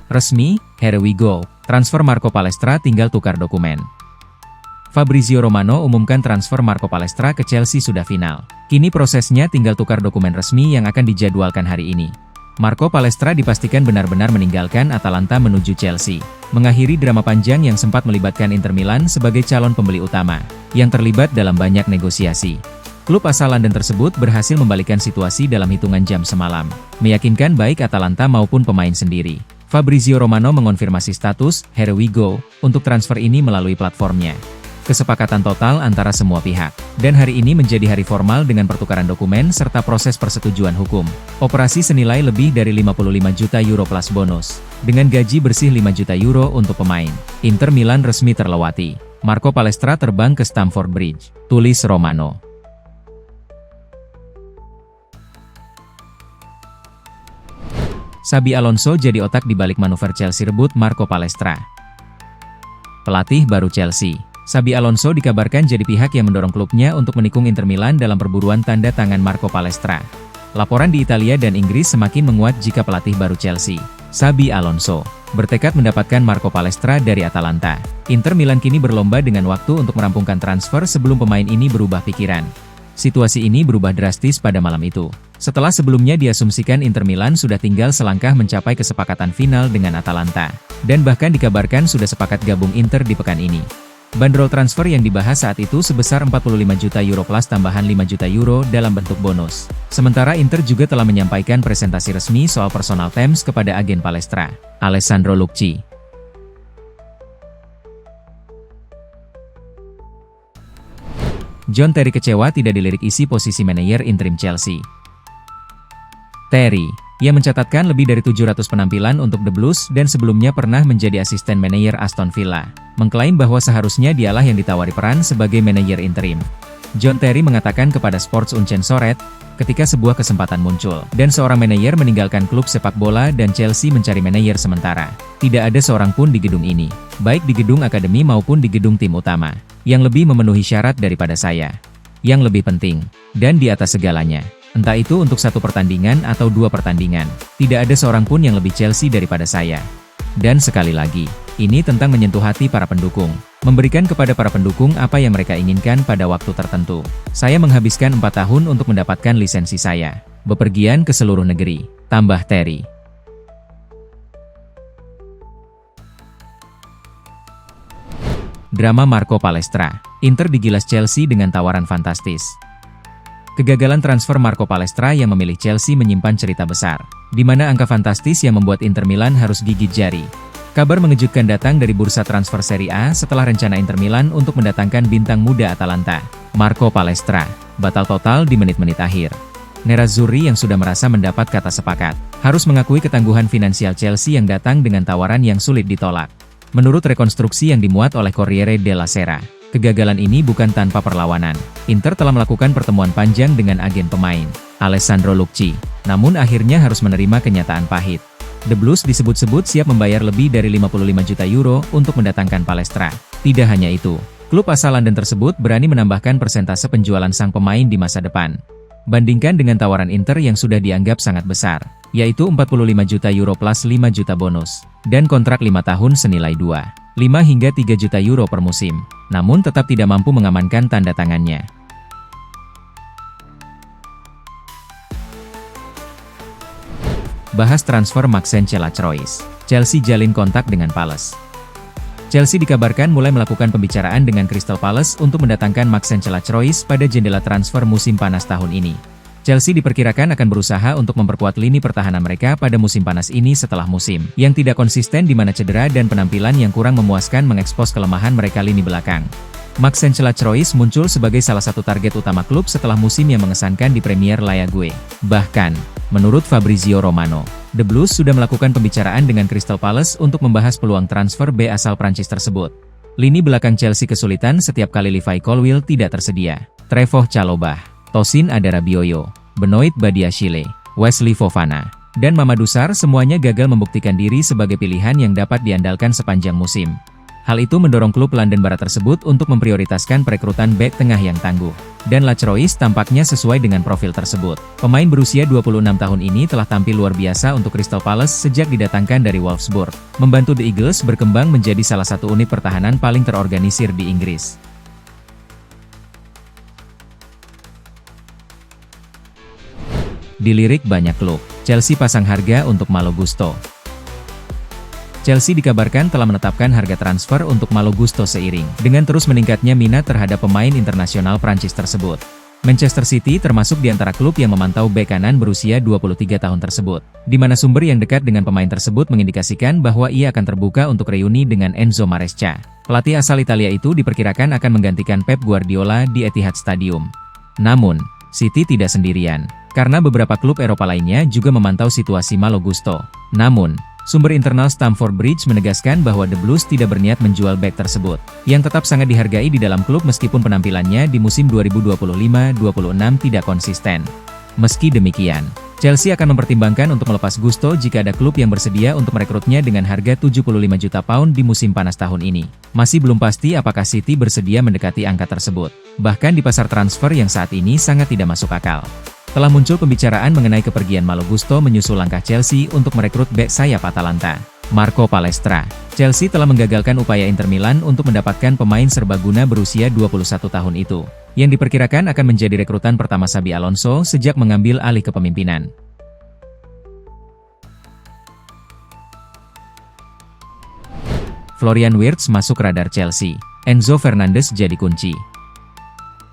Resmi, here we go. Transfer Marco Palestra tinggal tukar dokumen. Fabrizio Romano umumkan transfer Marco Palestra ke Chelsea sudah final. Kini prosesnya tinggal tukar dokumen resmi yang akan dijadwalkan hari ini. Marco Palestra dipastikan benar-benar meninggalkan Atalanta menuju Chelsea, mengakhiri drama panjang yang sempat melibatkan Inter Milan sebagai calon pembeli utama, yang terlibat dalam banyak negosiasi. Klub asal London tersebut berhasil membalikkan situasi dalam hitungan jam semalam, meyakinkan baik Atalanta maupun pemain sendiri. Fabrizio Romano mengonfirmasi status "Here we go" untuk transfer ini melalui platformnya. Kesepakatan total antara semua pihak. Dan hari ini menjadi hari formal dengan pertukaran dokumen serta proses persetujuan hukum. Operasi senilai lebih dari 55 juta euro plus bonus. Dengan gaji bersih 5 juta euro untuk pemain. Inter Milan resmi terlewati. Marco Palestra terbang ke Stamford Bridge. Tulis Romano. Xabi Alonso jadi otak di balik manuver Chelsea rebut Marco Palestra. Pelatih baru Chelsea, Xabi Alonso dikabarkan jadi pihak yang mendorong klubnya untuk menikung Inter Milan dalam perburuan tanda tangan Marco Palestra. Laporan di Italia dan Inggris semakin menguat jika pelatih baru Chelsea, Xabi Alonso, bertekad mendapatkan Marco Palestra dari Atalanta. Inter Milan kini berlomba dengan waktu untuk merampungkan transfer sebelum pemain ini berubah pikiran. Situasi ini berubah drastis pada malam itu. Setelah sebelumnya diasumsikan Inter Milan sudah tinggal selangkah mencapai kesepakatan final dengan Atalanta. Dan bahkan dikabarkan sudah sepakat gabung Inter di pekan ini. Bandrol transfer yang dibahas saat itu sebesar 45 juta euro plus tambahan 5 juta euro dalam bentuk bonus. Sementara Inter juga telah menyampaikan presentasi resmi soal personal terms kepada agen Palestra, Alessandro Lucci. John Terry kecewa tidak dilirik isi posisi manajer interim Chelsea. Terry, yang mencatatkan lebih dari 700 penampilan untuk The Blues dan sebelumnya pernah menjadi asisten manajer Aston Villa, mengklaim bahwa seharusnya dialah yang ditawari peran sebagai manajer interim. John Terry mengatakan kepada Sports Uncensored, ketika sebuah kesempatan muncul, dan seorang manajer meninggalkan klub sepak bola dan Chelsea mencari manajer sementara. Tidak ada seorang pun di gedung ini, baik di gedung akademi maupun di gedung tim utama, yang lebih memenuhi syarat daripada saya. Yang lebih penting, dan di atas segalanya, entah itu untuk satu pertandingan atau dua pertandingan, tidak ada seorang pun yang lebih Chelsea daripada saya. Dan sekali lagi, ini tentang menyentuh hati para pendukung, memberikan kepada para pendukung apa yang mereka inginkan pada waktu tertentu. Saya menghabiskan 4 tahun untuk mendapatkan lisensi saya, bepergian ke seluruh negeri, tambah Terry. Drama Marco Palestra, Inter digilas Chelsea dengan tawaran fantastis. Kegagalan transfer Marco Palestra yang memilih Chelsea menyimpan cerita besar, di mana angka fantastis yang membuat Inter Milan harus gigit jari. Kabar mengejutkan datang dari bursa transfer Serie A setelah rencana Inter Milan untuk mendatangkan bintang muda Atalanta, Marco Palestra, batal total di menit-menit akhir. Nerazzurri yang sudah merasa mendapat kata sepakat, harus mengakui ketangguhan finansial Chelsea yang datang dengan tawaran yang sulit ditolak. Menurut rekonstruksi yang dimuat oleh Corriere della Sera, kegagalan ini bukan tanpa perlawanan. Inter telah melakukan pertemuan panjang dengan agen pemain, Alessandro Lucci, namun akhirnya harus menerima kenyataan pahit. The Blues disebut-sebut siap membayar lebih dari 55 juta euro untuk mendatangkan Palestra. Tidak hanya itu, klub asal London tersebut berani menambahkan persentase penjualan sang pemain di masa depan. Bandingkan dengan tawaran Inter yang sudah dianggap sangat besar, yaitu 45 juta euro plus 5 juta bonus, dan kontrak 5 tahun senilai 2,5 hingga 3 juta euro per musim, namun tetap tidak mampu mengamankan tanda tangannya. Bahas transfer Maxence Latrois, Chelsea jalin kontak dengan Palace. Chelsea dikabarkan mulai melakukan pembicaraan dengan Crystal Palace untuk mendatangkan Maxence Latrois pada jendela transfer musim panas tahun ini. Chelsea diperkirakan akan berusaha untuk memperkuat lini pertahanan mereka pada musim panas ini setelah musim yang tidak konsisten di mana cedera dan penampilan yang kurang memuaskan mengekspos kelemahan mereka lini belakang. Maxence Latrois muncul sebagai salah satu target utama klub setelah musim yang mengesankan di Premier League. Bahkan, menurut Fabrizio Romano, The Blues sudah melakukan pembicaraan dengan Crystal Palace untuk membahas peluang transfer B asal Prancis tersebut. Lini belakang Chelsea kesulitan setiap kali Levi Colwill tidak tersedia. Trevoh Chalobah, Tosin Adarabioyo, Benoit Badiashile, Wesley Fofana, dan Mamadou Sarr semuanya gagal membuktikan diri sebagai pilihan yang dapat diandalkan sepanjang musim. Hal itu mendorong klub London Barat tersebut untuk memprioritaskan perekrutan bek tengah yang tangguh. Dan Lacroix tampaknya sesuai dengan profil tersebut. Pemain berusia 26 tahun ini telah tampil luar biasa untuk Crystal Palace sejak didatangkan dari Wolfsburg, membantu The Eagles berkembang menjadi salah satu unit pertahanan paling terorganisir di Inggris. Dilirik banyak klub, Chelsea pasang harga untuk Malo Gusto. Chelsea dikabarkan telah menetapkan harga transfer untuk Malo Gusto seiring dengan terus meningkatnya minat terhadap pemain internasional Prancis tersebut. Manchester City termasuk di antara klub yang memantau bek kanan berusia 23 tahun tersebut, di mana sumber yang dekat dengan pemain tersebut mengindikasikan bahwa ia akan terbuka untuk reuni dengan Enzo Maresca. Pelatih asal Italia itu diperkirakan akan menggantikan Pep Guardiola di Etihad Stadium. Namun, City tidak sendirian, karena beberapa klub Eropa lainnya juga memantau situasi Malo Gusto. Namun, sumber internal Stamford Bridge menegaskan bahwa The Blues tidak berniat menjual bek tersebut, yang tetap sangat dihargai di dalam klub meskipun penampilannya di musim 2025-26 tidak konsisten. Meski demikian, Chelsea akan mempertimbangkan untuk melepas Gusto jika ada klub yang bersedia untuk merekrutnya dengan harga 75 juta pound di musim panas tahun ini. Masih belum pasti apakah City bersedia mendekati angka tersebut. Bahkan di pasar transfer yang saat ini sangat tidak masuk akal. Telah muncul pembicaraan mengenai kepergian Malo Gusto menyusul langkah Chelsea untuk merekrut bek sayap Atalanta, Marco Palestra. Chelsea telah menggagalkan upaya Inter Milan untuk mendapatkan pemain serbaguna berusia 21 tahun itu, yang diperkirakan akan menjadi rekrutan pertama Xabi Alonso sejak mengambil alih kepemimpinan. Florian Wirtz masuk radar Chelsea, Enzo Fernandez jadi kunci.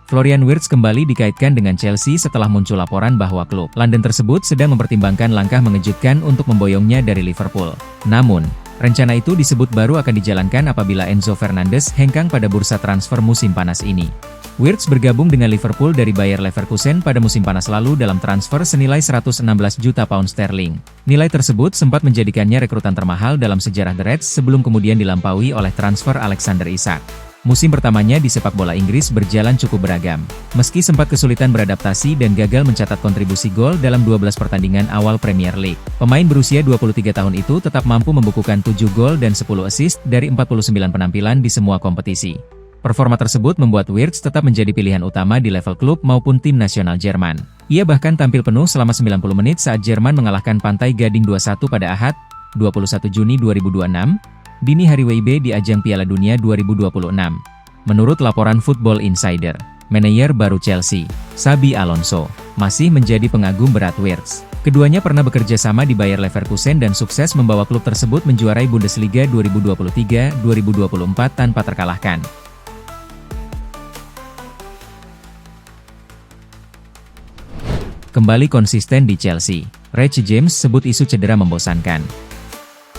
Florian Wirtz kembali dikaitkan dengan Chelsea setelah muncul laporan bahwa klub London tersebut sedang mempertimbangkan langkah mengejutkan untuk memboyongnya dari Liverpool. Namun, rencana itu disebut baru akan dijalankan apabila Enzo Fernandez hengkang pada bursa transfer musim panas ini. Wirtz bergabung dengan Liverpool dari Bayer Leverkusen pada musim panas lalu dalam transfer senilai 116 juta pound sterling. Nilai tersebut sempat menjadikannya rekrutan termahal dalam sejarah The Reds sebelum kemudian dilampaui oleh transfer Alexander Isak. Musim pertamanya di sepak bola Inggris berjalan cukup beragam. Meski sempat kesulitan beradaptasi dan gagal mencatat kontribusi gol dalam 12 pertandingan awal Premier League, pemain berusia 23 tahun itu tetap mampu membukukan 7 gol dan 10 assist dari 49 penampilan di semua kompetisi. Performa tersebut membuat Wirtz tetap menjadi pilihan utama di level klub maupun tim nasional Jerman. Ia bahkan tampil penuh selama 90 menit saat Jerman mengalahkan Pantai Gading 2-1 pada Ahad, 21 Juni 2026, dini hari WIB di ajang Piala Dunia 2026. Menurut laporan Football Insider, manajer baru Chelsea, Xabi Alonso, masih menjadi pengagum berat Wirtz. Keduanya pernah bekerja sama di Bayer Leverkusen dan sukses membawa klub tersebut menjuarai Bundesliga 2023-2024 tanpa terkalahkan. Kembali konsisten di Chelsea, Reece James sebut isu cedera membosankan.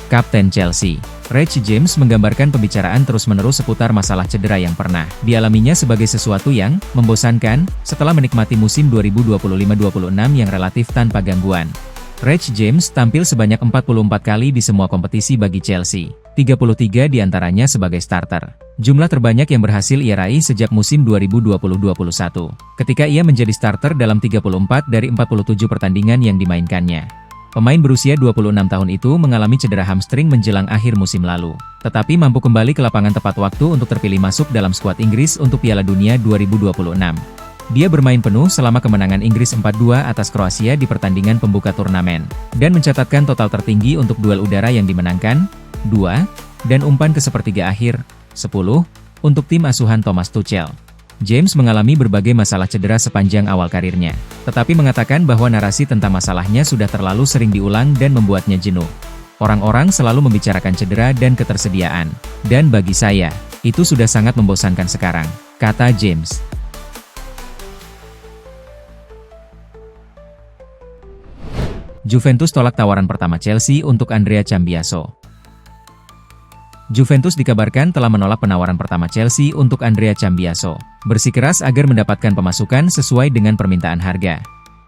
Kapten Chelsea, Reece James menggambarkan pembicaraan terus-menerus seputar masalah cedera yang pernah dialaminya sebagai sesuatu yang membosankan setelah menikmati musim 2025-26 yang relatif tanpa gangguan. Reece James tampil sebanyak 44 kali di semua kompetisi bagi Chelsea, 33 diantaranya sebagai starter. Jumlah terbanyak yang berhasil ia raih sejak musim 2020-21, ketika ia menjadi starter dalam 34 dari 47 pertandingan yang dimainkannya. Pemain berusia 26 tahun itu mengalami cedera hamstring menjelang akhir musim lalu, tetapi mampu kembali ke lapangan tepat waktu untuk terpilih masuk dalam skuad Inggris untuk Piala Dunia 2026. Dia bermain penuh selama kemenangan Inggris 4-2 atas Kroasia di pertandingan pembuka turnamen, dan mencatatkan total tertinggi untuk duel udara yang dimenangkan, 2, dan umpan ke sepertiga akhir, 10, untuk tim asuhan Thomas Tuchel. James mengalami berbagai masalah cedera sepanjang awal karirnya, tetapi mengatakan bahwa narasi tentang masalahnya sudah terlalu sering diulang dan membuatnya jenuh. Orang-orang selalu membicarakan cedera dan ketersediaan, dan bagi saya, itu sudah sangat membosankan sekarang, kata James. Juventus tolak tawaran pertama Chelsea untuk Andrea Cambiaso. Juventus dikabarkan telah menolak penawaran pertama Chelsea untuk Andrea Cambiaso, bersikeras agar mendapatkan pemasukan sesuai dengan permintaan harga.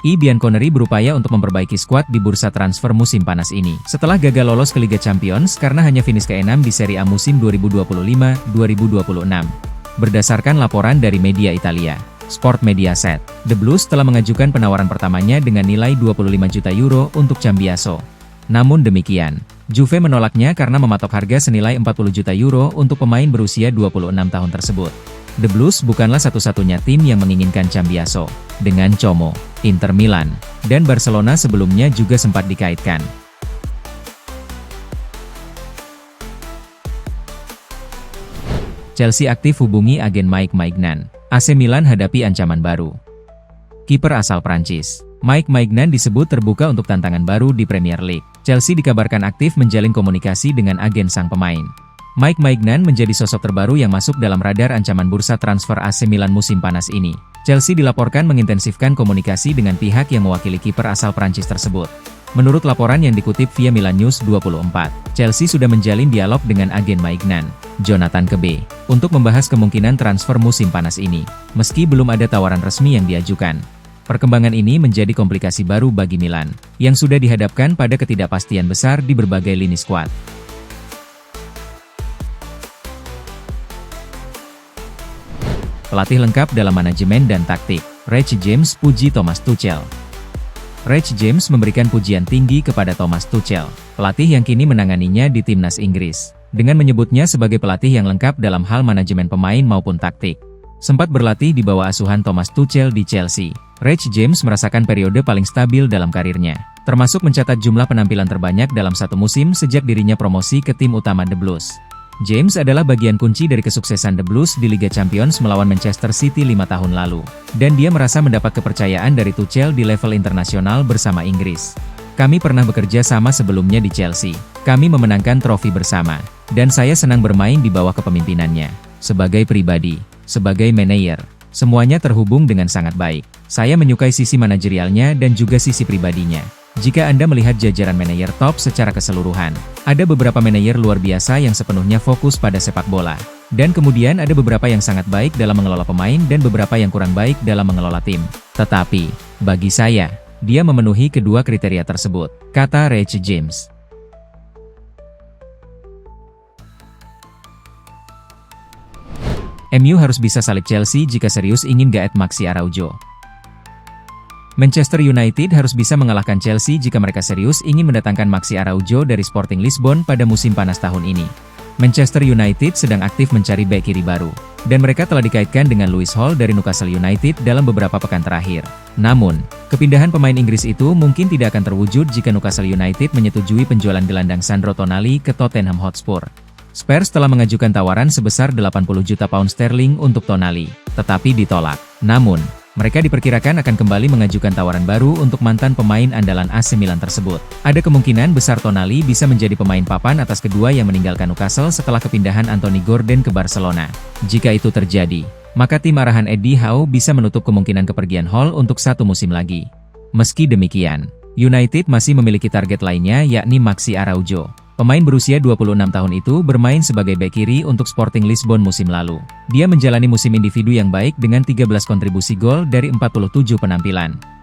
Bianconeri berupaya untuk memperbaiki skuad di bursa transfer musim panas ini, setelah gagal lolos ke Liga Champions karena hanya finish ke-6 di Serie A musim 2025-2026. Berdasarkan laporan dari media Italia, Sport Mediaset, The Blues telah mengajukan penawaran pertamanya dengan nilai 25 juta euro untuk Cambiaso. Namun demikian, Juve menolaknya karena mematok harga senilai 40 juta euro untuk pemain berusia 26 tahun tersebut. The Blues bukanlah satu-satunya tim yang menginginkan Cambiaso. Dengan Como, Inter Milan, dan Barcelona sebelumnya juga sempat dikaitkan. Chelsea aktif hubungi agen Mike Maignan. AC Milan hadapi ancaman baru. Kiper asal Prancis, Mike Maignan disebut terbuka untuk tantangan baru di Premier League. Chelsea dikabarkan aktif menjalin komunikasi dengan agen sang pemain. Mike Maignan menjadi sosok terbaru yang masuk dalam radar ancaman bursa transfer AC Milan musim panas ini. Chelsea dilaporkan mengintensifkan komunikasi dengan pihak yang mewakili kiper asal Prancis tersebut. Menurut laporan yang dikutip via Milan News 24, Chelsea sudah menjalin dialog dengan agen Maignan, Jonathan Kebe, untuk membahas kemungkinan transfer musim panas ini, meski belum ada tawaran resmi yang diajukan. Perkembangan ini menjadi komplikasi baru bagi Milan, yang sudah dihadapkan pada ketidakpastian besar di berbagai lini skuad. Pelatih lengkap dalam manajemen dan taktik, Reece James puji Thomas Tuchel. Reece James memberikan pujian tinggi kepada Thomas Tuchel, pelatih yang kini menanganinya di timnas Inggris, dengan menyebutnya sebagai pelatih yang lengkap dalam hal manajemen pemain maupun taktik. Sempat berlatih di bawah asuhan Thomas Tuchel di Chelsea, Reece James merasakan periode paling stabil dalam karirnya, termasuk mencatat jumlah penampilan terbanyak dalam satu musim sejak dirinya promosi ke tim utama The Blues. James adalah bagian kunci dari kesuksesan The Blues di Liga Champions melawan Manchester City 5 tahun lalu, dan dia merasa mendapat kepercayaan dari Tuchel di level internasional bersama Inggris. Kami pernah bekerja sama sebelumnya di Chelsea, kami memenangkan trofi bersama, dan saya senang bermain di bawah kepemimpinannya. Sebagai pribadi, sebagai manajer, semuanya terhubung dengan sangat baik. Saya menyukai sisi manajerialnya dan juga sisi pribadinya. Jika Anda melihat jajaran manajer top secara keseluruhan, ada beberapa manajer luar biasa yang sepenuhnya fokus pada sepak bola. Dan kemudian ada beberapa yang sangat baik dalam mengelola pemain dan beberapa yang kurang baik dalam mengelola tim. Tetapi, bagi saya, dia memenuhi kedua kriteria tersebut, kata Reece James. MU harus bisa salib Chelsea jika serius ingin gaet Maxi Araujo. Manchester United harus bisa mengalahkan Chelsea jika mereka serius ingin mendatangkan Maxi Araujo dari Sporting Lisbon pada musim panas tahun ini. Manchester United sedang aktif mencari bek kiri baru, dan mereka telah dikaitkan dengan Lewis Hall dari Newcastle United dalam beberapa pekan terakhir. Namun, kepindahan pemain Inggris itu mungkin tidak akan terwujud jika Newcastle United menyetujui penjualan gelandang Sandro Tonali ke Tottenham Hotspur. Spurs telah mengajukan tawaran sebesar 80 juta pound sterling untuk Tonali, tetapi ditolak. Namun, mereka diperkirakan akan kembali mengajukan tawaran baru untuk mantan pemain andalan AC Milan tersebut. Ada kemungkinan besar Tonali bisa menjadi pemain papan atas kedua yang meninggalkan Newcastle setelah kepindahan Anthony Gordon ke Barcelona. Jika itu terjadi, maka tim arahan Eddie Howe bisa menutup kemungkinan kepergian Hall untuk satu musim lagi. Meski demikian, United masih memiliki target lainnya yakni Maxi Araujo. Pemain berusia 26 tahun itu bermain sebagai bek kiri untuk Sporting Lisbon musim lalu. Dia menjalani musim individu yang baik dengan 13 kontribusi gol dari 47 penampilan.